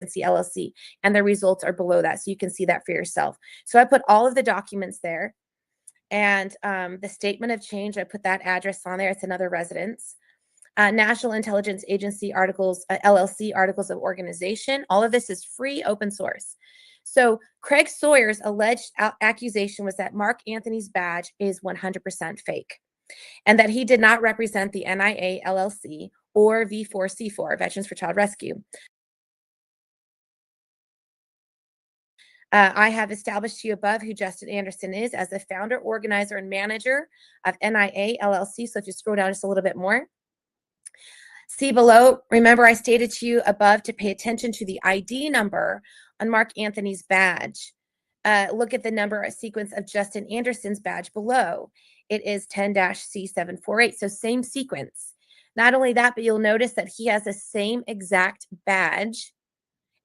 LLC, and the results are below that, so you can see that for yourself. So I put all of the documents there, and the statement of change, I put that address on there. It's another residence. National Intelligence Agency articles, LLC articles of organization. All of this is free, open source. So Craig Sawyer's alleged accusation was that Mark Anthony's badge is 100% fake, and that he did not represent the NIA LLC or V4C4, Veterans for Child Rescue. I have established to you above who Justin Anderson is as the founder, organizer, and manager of NIA LLC. So if you scroll down just a little bit more, see below, remember I stated to you above to pay attention to the ID number on Mark Anthony's badge. Look at the number sequence of Justin Anderson's badge below. It is 10-C748, so same sequence. Not only that, but you'll notice that he has the same exact badge.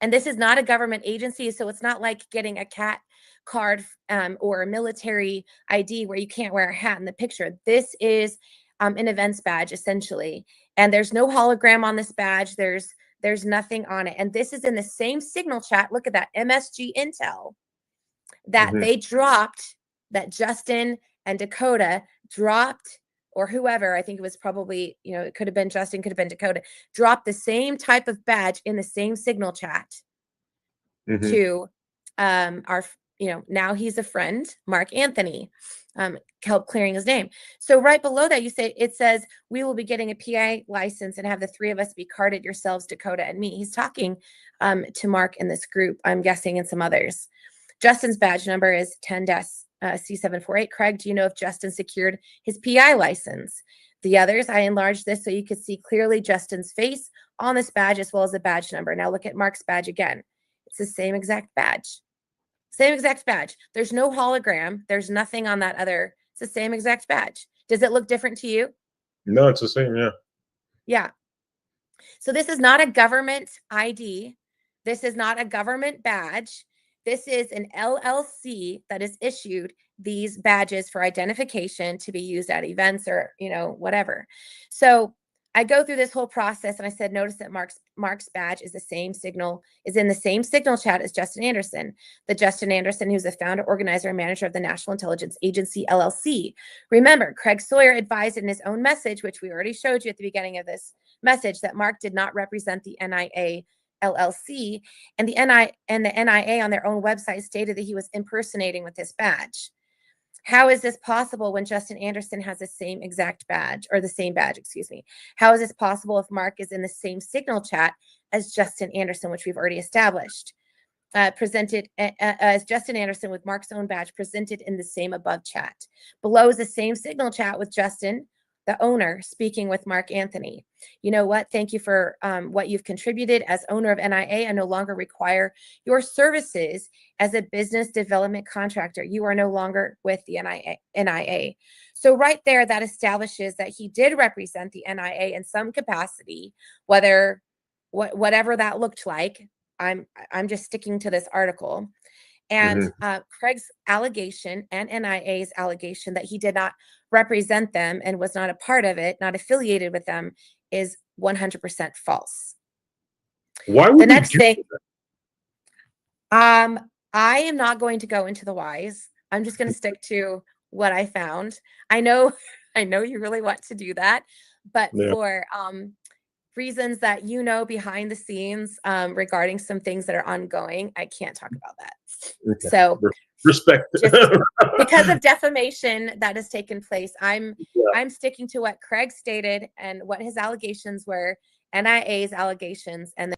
And this is not a government agency, so it's not like getting a CAT card or a military ID where you can't wear a hat in the picture. This is an events badge, essentially. And there's no hologram on this badge. There's nothing on it. And this is in the same signal chat. Look at that MSG Intel that they dropped, that Justin and Dakota dropped, or whoever, I think it was probably, it could have been Justin, could have been Dakota, dropped the same type of badge in the same signal chat to our, now he's a friend, Mark Anthony, help clearing his name. So right below that, it says, we will be getting a PI license and have the three of us be carded, yourselves, Dakota, and me. He's talking to Mark in this group, I'm guessing, and some others. Justin's badge number is 10-C748. Craig, do you know if Justin secured his PI license? The others, I enlarged this so you could see clearly Justin's face on this badge as well as the badge number. Now look at Mark's badge again. It's the same exact badge. Same exact badge. There's no hologram. There's nothing on that other. It's the same exact badge. Does it look different to you? No, it's the same, yeah. Yeah. So this is not a government ID. This is not a government badge. This is an LLC that is issued these badges for identification to be used at events or, whatever. So I go through this whole process and I said, notice that Mark's badge is in the same signal chat as Justin Anderson. The Justin Anderson, who's the founder, organizer, and manager of the National Intelligence Agency, LLC. Remember, Craig Sawyer advised in his own message, which we already showed you at the beginning of this message, that Mark did not represent the NIA LLC, and the NIA on their own website stated that he was impersonating with this badge. How is this possible when Justin Anderson has the same exact badge, or the same badge, excuse me? How is this possible if Mark is in the same signal chat as Justin Anderson, which we've already established? Presented as Justin Anderson with Mark's own badge presented in the same above chat. Below is the same signal chat with Justin, the owner, speaking with Mark Anthony. You know what? Thank you for what you've contributed. As owner of NIA, I no longer require your services as a business development contractor. You are no longer with the NIA. So right there, that establishes that he did represent the NIA in some capacity, whatever that looked like. I'm just sticking to this article. And Craig's allegation and NIA's allegation that he did not represent them and was not a part of it, not affiliated with them, is 100% false. Why would the next thing, I am not going to go into the whys. I'm just going to stick to what I found. I know you really want to do that, but for reasons that behind the scenes regarding some things that are ongoing, I can't talk about that. Okay. So respect. Because of defamation that has taken place, I'm sticking to what Craig stated and what his allegations were, NIA's allegations, and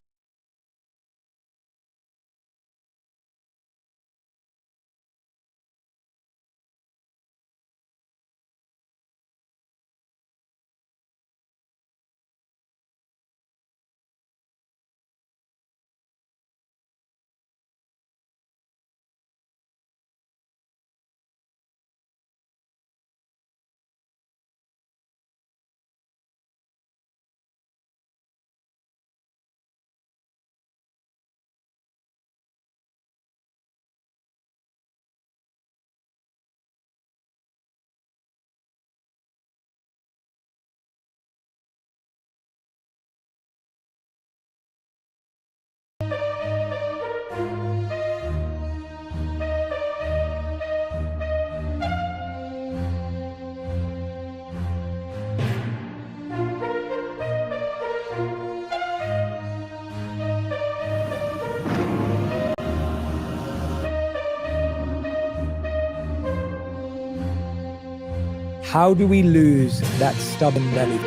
How do we lose that stubborn belly?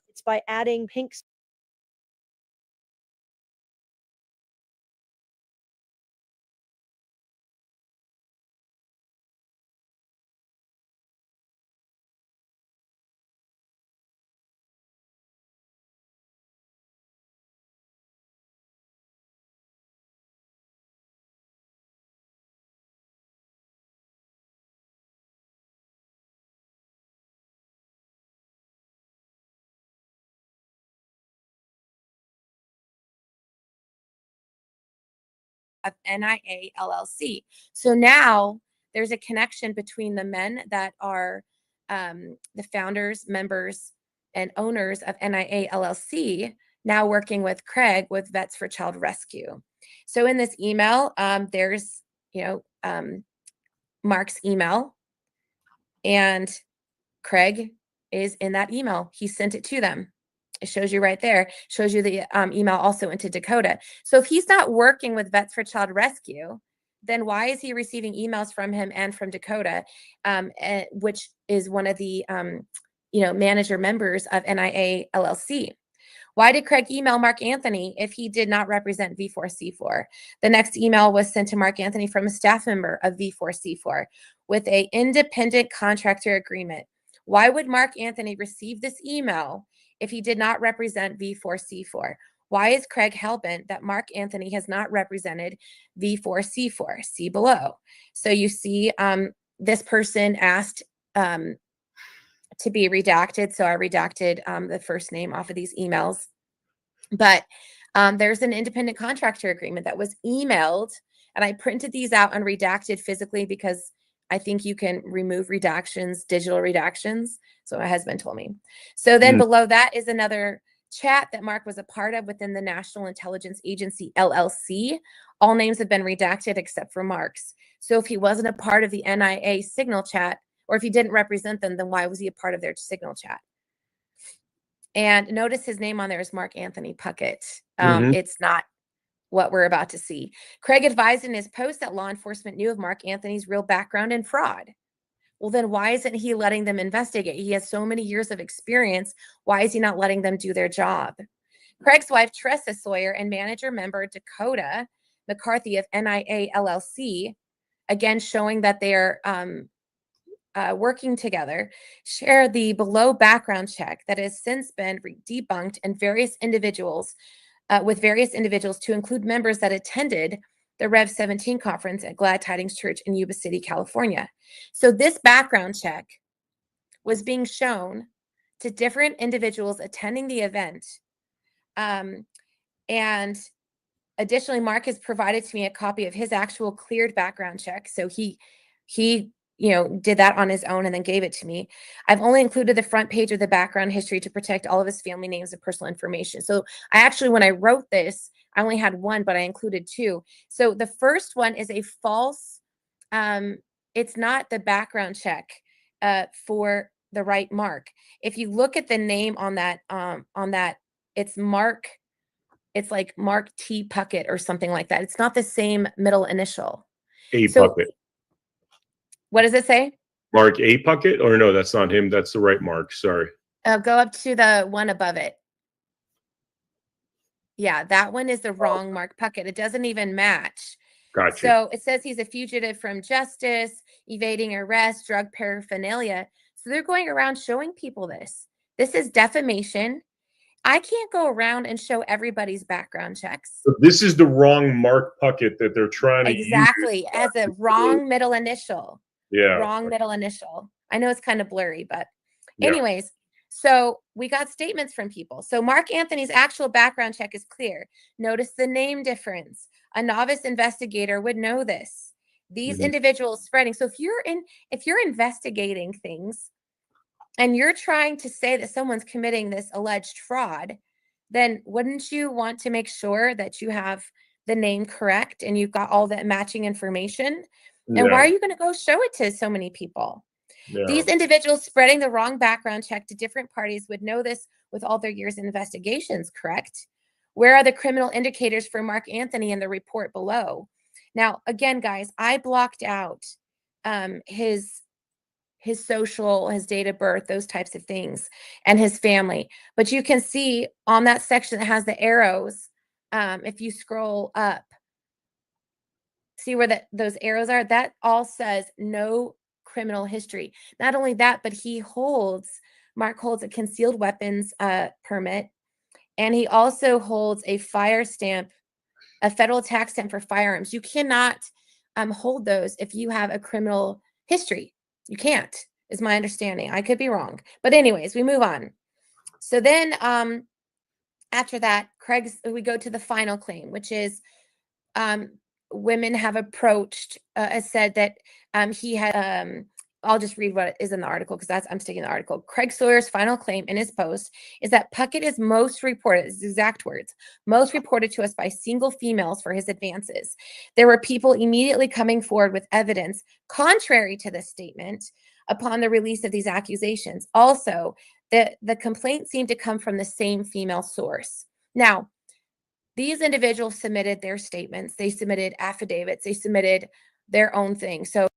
It's by adding pink of NIA LLC. So now there's a connection between the men that are the founders, members, and owners of NIA LLC, now working with Craig with Vets for Child Rescue. So in this email, there's, Mark's email, and Craig is in that email. He sent it to them. It shows you right there, shows you the email also into Dakota. So if he's not working with Vets for Child Rescue, then why is he receiving emails from him and from Dakota, which is one of the, manager members of NIA LLC? Why did Craig email Mark Anthony if he did not represent V4C4? The next email was sent to Mark Anthony from a staff member of V4C4 with an independent contractor agreement. Why would Mark Anthony receive this email if he did not represent V4C4? Why is Craig hellbent that Mark Anthony has not represented V4C4? See below. So you see this person asked to be redacted. So I redacted the first name off of these emails. But there's an independent contractor agreement that was emailed, and I printed these out and redacted physically because I think you can remove redactions, digital redactions. So my husband told me. So then below that is another chat that Mark was a part of within the National Intelligence Agency, LLC. All names have been redacted except for Mark's. So if he wasn't a part of the NIA signal chat, or if he didn't represent them, then why was he a part of their signal chat? And notice his name on there is Mark Anthony Puckett. It's not what we're about to see. Craig advised in his post that law enforcement knew of Mark Anthony's real background in fraud. Well, then why isn't he letting them investigate? He has so many years of experience. Why is he not letting them do their job? Craig's wife, Tressa Sawyer, and manager member Dakota McCarthy of NIA LLC, again showing that they're working together, share the below background check that has since been debunked and with various individuals to include members that attended the Rev 17 conference at Glad Tidings Church in Yuba City, California. So this background check was being shown to different individuals attending the event. And additionally, Mark has provided to me a copy of his actual cleared background check. So he did that on his own and then gave it to me. I've only included the front page of the background history to protect all of his family names and personal information. So I actually, when I wrote this, I only had one, but I included two. So the first one is a false, it's not the background check for the right Mark. If you look at the name on that, it's Mark, it's like Mark T. Puckett or something like that. It's not the same middle initial. A So Puckett. what does it say? Mark A. Puckett? Or no, that's not him. That's the right Mark. Sorry. Go up to the one above it. Yeah, that one is the wrong Mark Puckett. It doesn't even match. Gotcha. So it says he's a fugitive from justice, evading arrest, drug paraphernalia. So they're going around showing people this. This is defamation. I can't go around and show everybody's background checks. So this is the wrong Mark Puckett that they're trying to Exactly. use. As a wrong middle initial. Yeah. Wrong middle initial. I know it's kind of blurry, but Yeah. anyways, so we got statements from people. So Mark Anthony's actual background check is clear. Notice the name difference. A novice investigator would know this. These individuals spreading. So if you're investigating things and you're trying to say that someone's committing this alleged fraud, then wouldn't you want to make sure that you have the name correct and you've got all that matching information? And why are you going to go show it to so many people? Yeah. These individuals spreading the wrong background check to different parties would know this with all their years in investigations, correct? Where are the criminal indicators for Mark Anthony in the report below? Now, again, guys, I blocked out his social, his date of birth, those types of things, and his family. But you can see on that section that has the arrows, if you scroll up, see where those arrows are? That all says no criminal history. Not only that, but Mark holds a concealed weapons permit, and he also holds a fire stamp, a federal tax stamp for firearms. You cannot hold those if you have a criminal history. You can't, is my understanding. I could be wrong. But anyways, we move on. So then after that, we go to the final claim, which is women have approached, said that he had, I'll just read what is in the article because I'm sticking the article. Craig Sawyer's final claim in his post is that Puckett is most reported, his exact words, most reported to us by single females for his advances. There were people immediately coming forward with evidence contrary to this statement upon the release of these accusations. Also, the complaint seemed to come from the same female source. Now, these individuals submitted their statements. They submitted affidavits. They submitted their own thing. So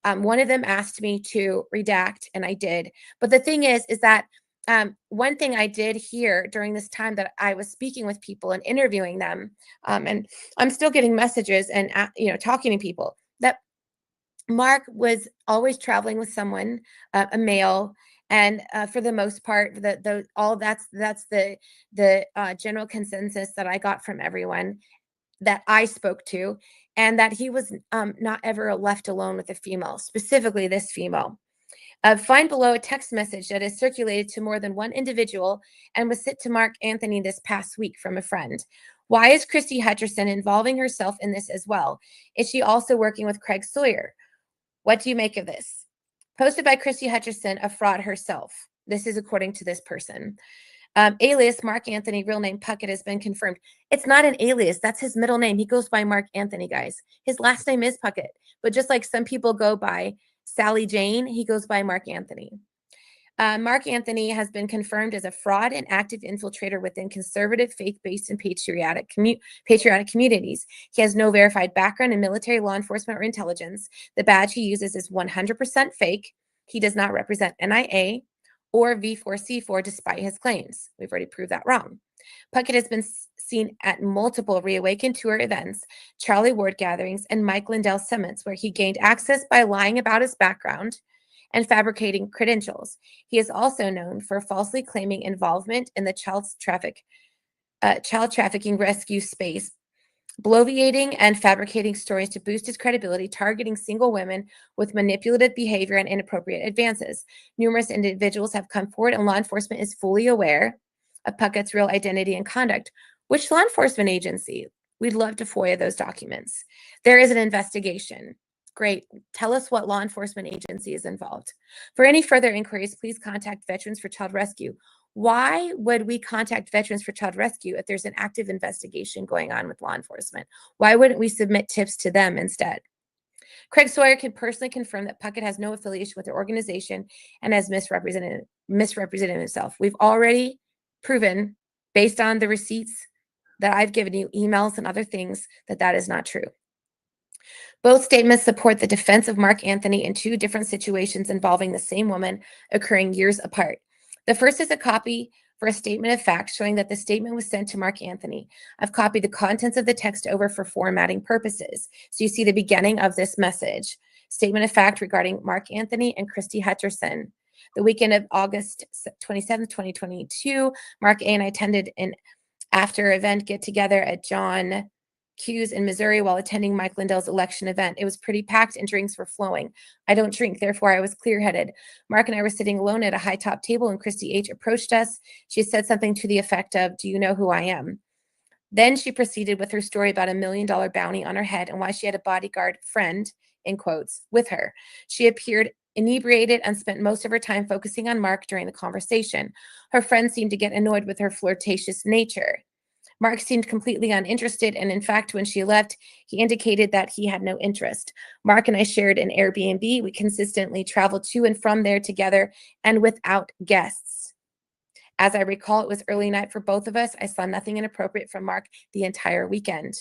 one of them asked me to redact, and I did. But the thing is that one thing I did here during this time that I was speaking with people and interviewing them, and I'm still getting messages and talking to people, that Mark was always traveling with someone, a male. And for the most part, that's the general consensus that I got from everyone that I spoke to, and that he was not ever left alone with a female, specifically this female. Find below a text message that is circulated to more than one individual and was sent to Mark Anthony this past week from a friend. Why is Christy Hutcherson involving herself in this as well? Is she also working with Craig Sawyer? What do you make of this? Posted by Christy Hutcherson, a fraud herself. This is according to this person. Alias Mark Anthony, real name Puckett, has been confirmed. It's not an alias. That's his middle name. He goes by Mark Anthony, guys. His last name is Puckett. But just like some people go by Sally Jane, he goes by Mark Anthony. Mark Anthony has been confirmed as a fraud and active infiltrator within conservative, faith-based, and patriotic communities. He has no verified background in military, law enforcement, or intelligence. The badge he uses is 100% fake. He does not represent NIA or V4C4 despite his claims. We've already proved that wrong. Puckett has been seen at multiple Reawaken Tour events, Charlie Ward gatherings, and Mike Lindell summits, where he gained access by lying about his background and fabricating credentials. He is also known for falsely claiming involvement in the child trafficking rescue space, bloviating and fabricating stories to boost his credibility, targeting single women with manipulative behavior and inappropriate advances. Numerous individuals have come forward, and law enforcement is fully aware of Puckett's real identity and conduct. Which law enforcement agency? We'd love to FOIA those documents. There is an investigation. Great. Tell us what law enforcement agency is involved. For any further inquiries, please contact Veterans for Child Rescue. Why would we contact Veterans for Child Rescue if there's an active investigation going on with law enforcement? Why wouldn't we submit tips to them instead? Craig Sawyer can personally confirm that Puckett has no affiliation with the organization and has misrepresented himself. We've already proven, based on the receipts that I've given you, emails and other things, that that is not true. Both statements support the defense of Mark Anthony in two different situations involving the same woman occurring years apart. The first is a copy for a statement of fact showing that the statement was sent to Mark Anthony. I've copied the contents of the text over for formatting purposes. So you see the beginning of this message. Statement of fact regarding Mark Anthony and Christy Hutcherson. The weekend of August 27th, 2022, Mark A. and I attended an after event get together at John Q's in Missouri while attending Mike Lindell's election event. It was pretty packed and drinks were flowing. I don't drink, therefore I was clear-headed. Mark and I were sitting alone at a high-top table and Christy H. approached us. She said something to the effect of, "Do you know who I am?" Then she proceeded with her story about $1 million bounty on her head and why she had a bodyguard friend, in quotes, with her. She appeared inebriated and spent most of her time focusing on Mark during the conversation. Her friend seemed to get annoyed with her flirtatious nature. Mark seemed completely uninterested, and in fact, when she left, he indicated that he had no interest. Mark and I shared an Airbnb. We consistently traveled to and from there together and without guests. As I recall, it was early night for both of us. I saw nothing inappropriate from Mark the entire weekend.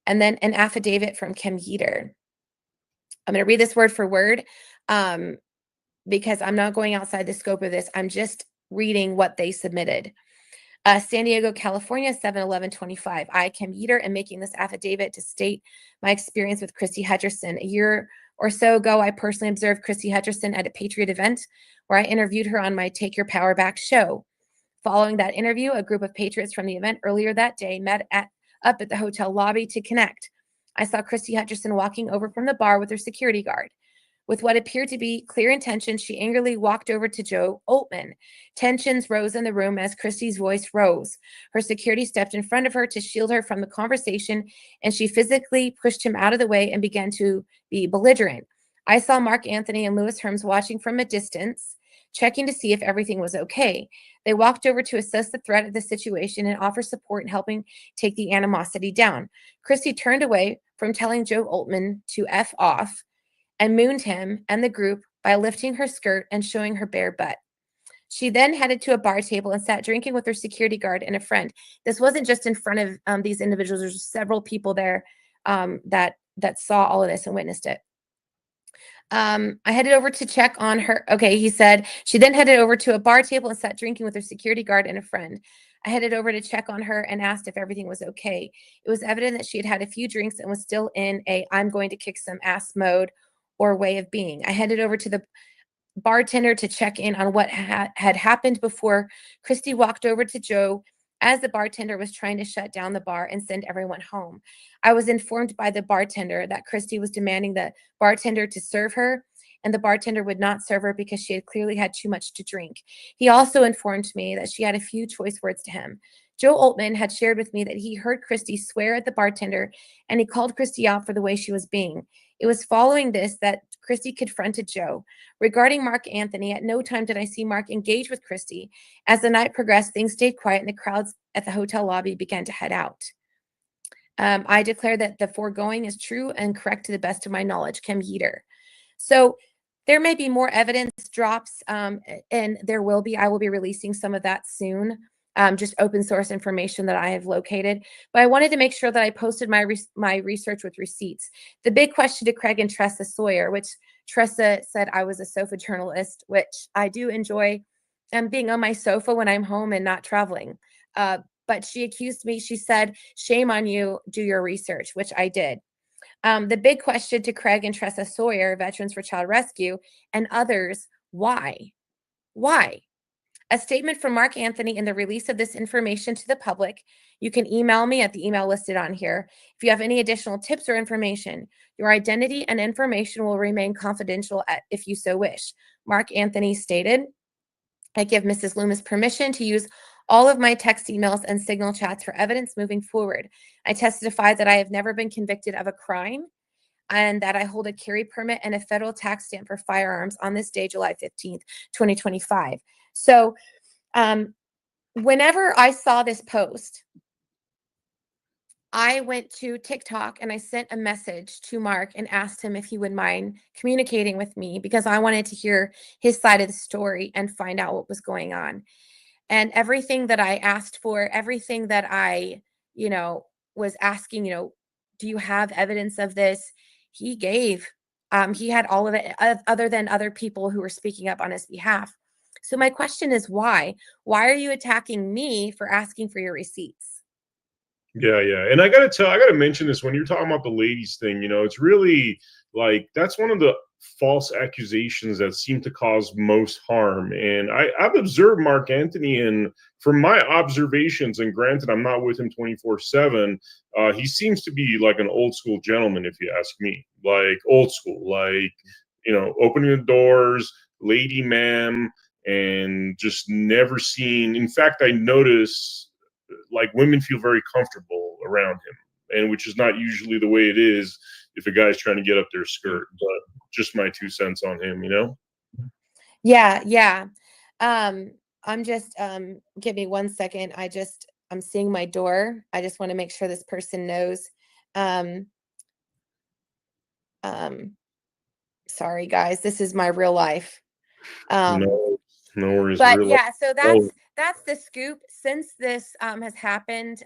And then an affidavit from Kim Yeater. I'm going to read this word for word because I'm not going outside the scope of this. I'm just reading what they submitted. San Diego, California, 7/11/25. I, Kim Yeater, am making this affidavit to state my experience with Christy Hutcherson. A year or so ago, I personally observed Christy Hutcherson at a Patriot event where I interviewed her on my Take Your Power Back show. Following that interview, a group of patriots from the event earlier that day met up at the hotel lobby to connect. I saw Christy Hutcherson walking over from the bar with her security guard. With what appeared to be clear intention, she angrily walked over to Joe Altman. Tensions rose in the room as Christy's voice rose. Her security stepped in front of her to shield her from the conversation, and she physically pushed him out of the way and began to be belligerent. I saw Mark Anthony and Louis Herms watching from a distance, checking to see if everything was okay. They walked over to assess the threat of the situation and offer support in helping take the animosity down. Christy turned away from telling Joe Altman to F off and mooned him and the group by lifting her skirt and showing her bare butt. She then headed to a bar table and sat drinking with her security guard and a friend. This wasn't just in front of these individuals. There's several people there that saw all of this and witnessed it. I headed over to check on her. Okay, he said, she then headed over to a bar table and sat drinking with her security guard and a friend. I headed over to check on her and asked if everything was okay. It was evident that she had had a few drinks and was still in a I'm going to kick some ass mode or way of being. I headed over to the bartender to check in on what had happened before Christy walked over to Joe as the bartender was trying to shut down the bar and send everyone home. I was informed by the bartender that Christy was demanding the bartender to serve her, and the bartender would not serve her because she had clearly had too much to drink. He also informed me that she had a few choice words to him. Joe Altman had shared with me that he heard Christy swear at the bartender, and he called Christy out for the way she was being. It was following this that Christy confronted Joe. Regarding Mark Anthony, at no time did I see Mark engage with Christy. As the night progressed, things stayed quiet and the crowds at the hotel lobby began to head out. I declare that the foregoing is true and correct to the best of my knowledge. Kim Yeater. So there may be more evidence drops, and there will be. I will be releasing some of that soon. Just open source information that I have located. But I wanted to make sure that I posted my research with receipts. The big question to Craig and Tressa Sawyer, which Tressa said I was a sofa journalist, which I do enjoy being on my sofa when I'm home and not traveling. But she accused me. She said, shame on you, do your research, which I did. The big question to Craig and Tressa Sawyer, Veterans for Child Rescue, and others, why? Why? A statement from Mark Anthony in the release of this information to the public. You can email me at the email listed on here. If you have any additional tips or information, your identity and information will remain confidential if you so wish. Mark Anthony stated, I give Mrs. Loomis permission to use all of my text, emails, and signal chats for evidence moving forward. I testify that I have never been convicted of a crime. and that I hold a carry permit and a federal tax stamp for firearms on this day, July 15th, 2025. So whenever I saw this post, I went to TikTok and I sent a message to Mark and asked him if he would mind communicating with me, because I wanted to hear his side of the story and find out what was going on. And everything that I asked for, everything that I, was asking, do you have evidence of this? He gave. He had all of it, other than other people who were speaking up on his behalf. So my question is, why? Why are you attacking me for asking for your receipts? Yeah, yeah. And I gotta mention this when you're talking about the ladies thing, it's really like that's one of the false accusations that seem to cause most harm. And I've observed Mark Anthony, and from my observations, and granted, I'm not with him 24/7, he seems to be like an old school gentleman, if you ask me. Like old school, like, opening the doors, lady ma'am, and just never seen. In fact, I notice like women feel very comfortable around him, and which is not usually the way it is if a guy's trying to get up their skirt. But just my 2 cents on him, Yeah. I'm just give me 1 second. I'm seeing my door. I just want to make sure this person knows. Sorry guys, this is my real life. No worries. But yeah, so that's the scoop. Since this has happened,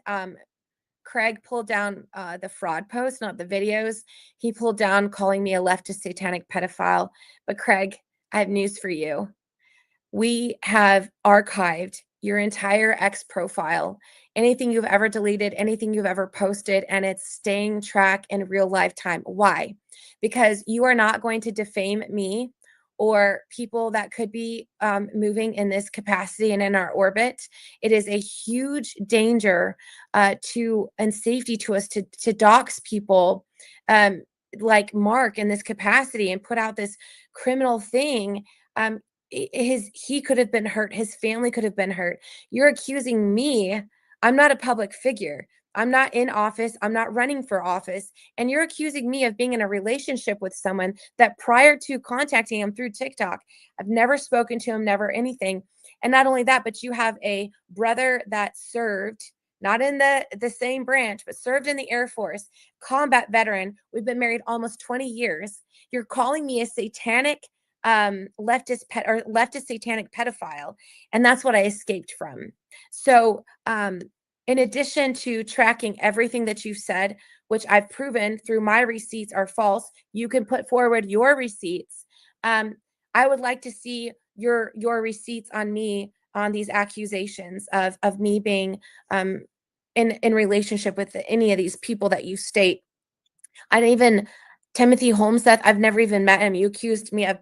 Craig pulled down the fraud post, not the videos. He pulled down calling me a leftist satanic pedophile. But Craig, I have news for you. We have archived your entire X profile, anything you've ever deleted, anything you've ever posted, and it's staying track in real life time. Why? Because you are not going to defame me or people that could be moving in this capacity and in our orbit. It is a huge danger to and safety to us to dox people like Mark in this capacity and put out this criminal thing. He could have been hurt. His family could have been hurt. You're accusing me. I'm not a public figure. I'm not in office. I'm not running for office. And you're accusing me of being in a relationship with someone that prior to contacting him through TikTok, I've never spoken to him, never anything. And not only that, but you have a brother that served, not in the same branch, but served in the Air Force, combat veteran. We've been married almost 20 years. You're calling me a satanic leftist satanic pedophile. And that's what I escaped from. So, in addition to tracking everything that you've said, which I've proven through my receipts are false, you can put forward your receipts. I would like to see your receipts on me on these accusations of me being in relationship with any of these people that you state. Timothy Holmseth, I've never even met him. You accused me of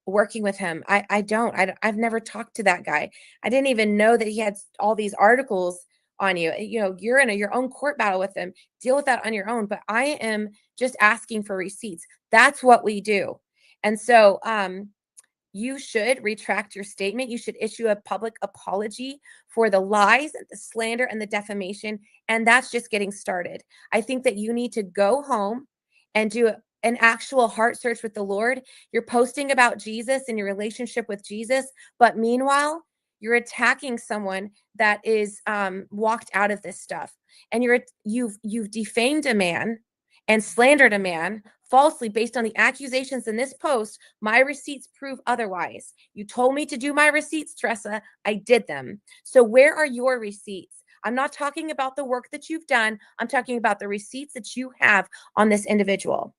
working with him. I've never talked to that guy. I didn't even know that he had all these articles on you. You're in your own court battle with him. Deal with that on your own. But I am just asking for receipts. That's what we do. And so you should retract your statement. You should issue a public apology for the lies, the slander, and the defamation. And that's just getting started. I think that you need to go home and do an actual heart search with the Lord. You're posting about Jesus and your relationship with Jesus, but meanwhile, you're attacking someone that is walked out of this stuff, and you've defamed a man and slandered a man falsely based on the accusations in this post. My receipts prove otherwise. You told me to do my receipts, Tressa. I did them. So where are your receipts? I'm not talking about the work that you've done. I'm talking about the receipts that you have on this individual.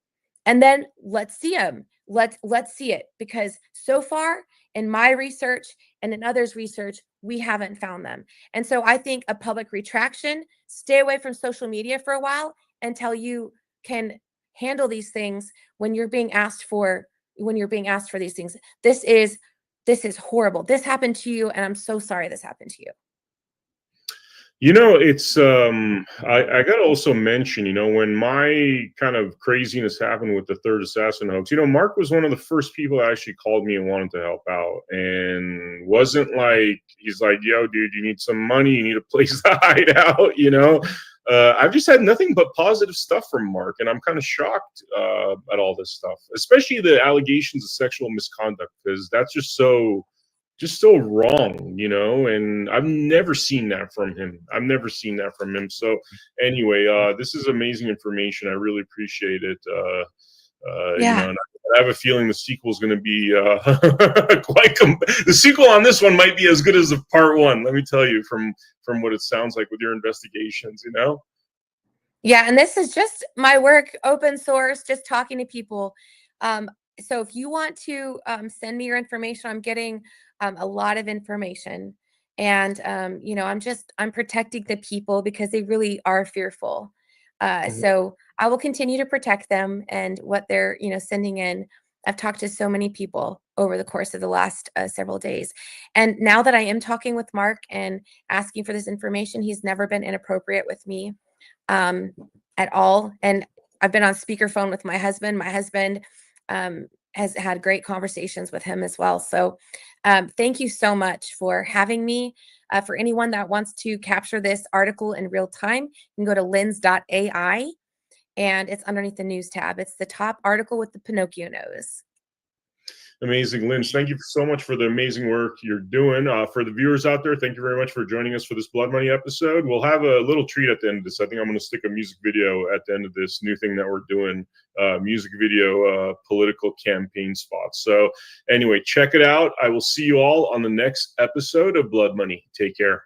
And then let's see them. Let's see it, because so far in my research and in others' research, we haven't found them. And so I think a public retraction, stay away from social media for a while until you can handle these things when you're being asked for these things. This is horrible. This happened to you, and I'm so sorry this happened to you. It's I gotta also mention, when my kind of craziness happened with the third assassin hoax, Mark was one of the first people that actually called me and wanted to help out, and wasn't like, he's like, yo, dude, you need some money, you need a place to hide out, I've just had nothing but positive stuff from Mark, and I'm kind of shocked at all this stuff, especially the allegations of sexual misconduct, because that's just so wrong, you know. And I've never seen that from him. So anyway, this is amazing information. I really appreciate it. You know, and I have a feeling the sequel is going to be the sequel on this one might be as good as the part one. Let me tell you, from what it sounds like with your investigations, you know. Yeah, and this is just my work, open source, just talking to people. So if you want to send me your information, I'm getting a lot of information, and you know, I'm protecting the people because they really are fearful. So I will continue to protect them and what they're, you know, sending in. I've talked to so many people over the course of the last several days. And now that I am talking with Mark and asking for this information, he's never been inappropriate with me at all. And I've been on speakerphone with my husband. My husband has had great conversations with him as well. So thank you so much for having me. For anyone that wants to capture this article in real time, you can go to lens.ai, and it's underneath the news tab. It's the top article with the Pinocchio nose. Amazing, Lynch. Thank you so much for the amazing work you're doing. For the viewers out there, thank you very much for joining us for this Blood Money episode. We'll have a little treat at the end of this. I think I'm going to stick a music video at the end of this new thing that we're doing, music video, political campaign spots. So anyway, check it out. I will see you all on the next episode of Blood Money. Take care.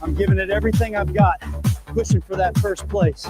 I'm giving it everything I've got, pushing for that first place.